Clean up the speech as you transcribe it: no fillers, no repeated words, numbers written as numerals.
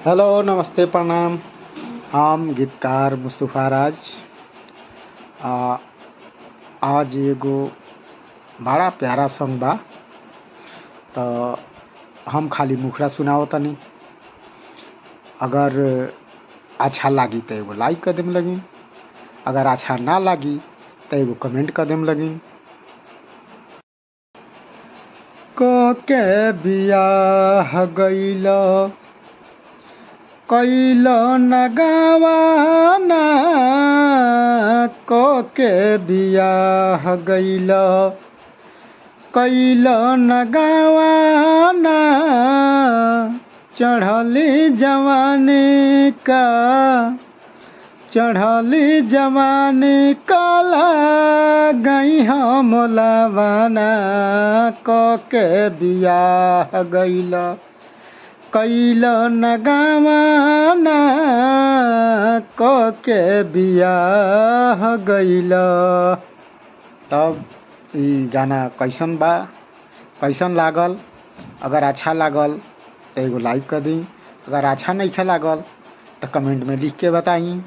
Hello, नमस्ते, प्रणाम। हम गीतकार मुस्तफा राज। आ, आज एगो बड़ा प्यारा सॉन्ग बा। तो हम खाली मुखड़ा सुनाओ तनी। अगर अच्छा लागी तो एगो लाइक कर देम लगी। अगर अच्छा ना लागी तो एगो कमेंट कर देम लगी। के बियाह गइल कैल नगावाना के बियाह गइल कैल नगावाना चढ़ली जवानी का चढ़ली जवानी काला गई हम लवाना के बियाह गइल कैल नगावाना के बियाह गइल। तब ई गाना कैसन बा, कैसन लागल? अगर अच्छा लागल तो एगो लाइक कर दी। अगर अच्छा नहीं लागल तो कमेंट में लिख के बताई।